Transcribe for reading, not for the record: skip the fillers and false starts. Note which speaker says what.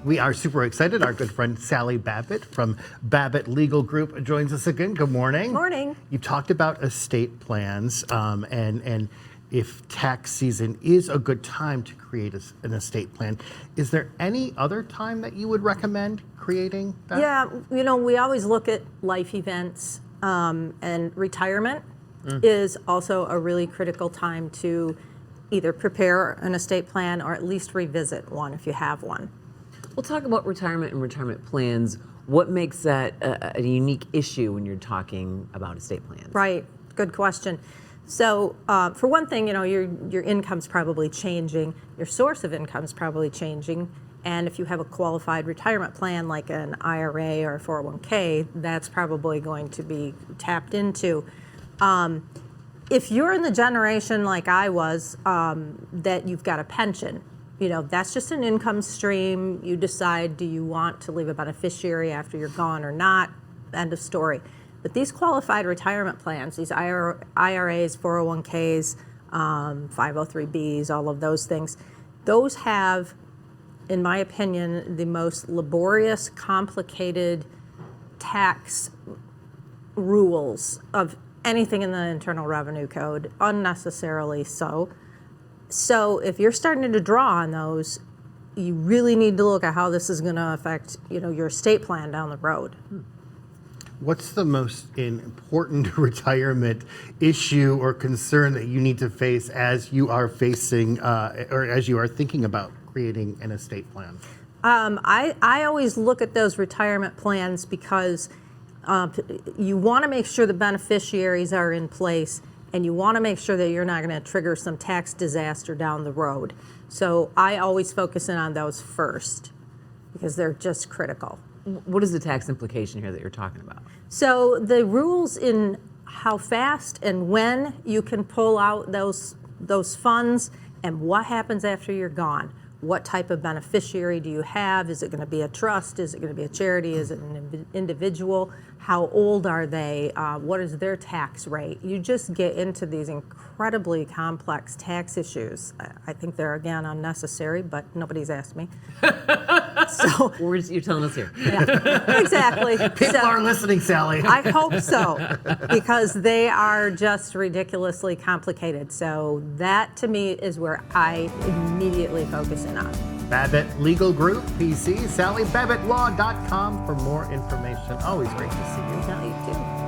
Speaker 1: We are super excited. Our good friend Sally Babbitt from Babbitt Legal Group joins us again. Good morning.
Speaker 2: Morning.
Speaker 1: You talked about estate plans and if tax season is a good time to create an estate plan. Is there any other time that you would recommend creating that?
Speaker 2: Yeah, we always look at life events, and retirement is also a really critical time to either prepare an estate plan or at least revisit one if you have one.
Speaker 3: We'll talk about retirement and retirement plans. What makes that a unique issue when you're talking about estate plans?
Speaker 2: Right, good question. So for one thing, your income's probably changing, your source of income's probably changing, and if you have a qualified retirement plan like an IRA or a 401k, that's probably going to be tapped into. If you're in the generation like I was, that you've got a pension, that's just an income stream. You decide, do you want to leave a beneficiary after you're gone or not? End of story. But these qualified retirement plans, these IRAs, 401ks, 503Bs, all of those things, those have, in my opinion, the most laborious, complicated tax rules of anything in the Internal Revenue Code, unnecessarily so. So if you're starting to draw on those, you really need to look at how this is going to affect, your estate plan down the road.
Speaker 1: What's the most important retirement issue or concern that you need to face as you are facing or as you are thinking about creating an estate plan?
Speaker 2: I always look at those retirement plans because you want to make sure the beneficiaries are in place, and you want to make sure that you're not going to trigger some tax disaster down the road. So I always focus in on those first because they're just critical.
Speaker 3: What is the tax implication here that you're talking about?
Speaker 2: So the rules in how fast and when you can pull out those funds and what happens after you're gone. What type of beneficiary do you have? Is it going to be a trust? Is it going to be a charity? Is it an individual? How old are they? What is their tax rate? You just get into these incredibly complex tax issues. I think they're, again, unnecessary, but nobody's asked me. So
Speaker 3: You're telling us here.
Speaker 2: Yeah, exactly.
Speaker 1: People are listening, Sally.
Speaker 2: I hope so, because they are just ridiculously complicated. So that, to me, is where I immediately focus in on.
Speaker 1: Babbitt Legal Group, PC, SallyBabbittLaw.com for more information. Always great to see you.
Speaker 2: Yeah, you too.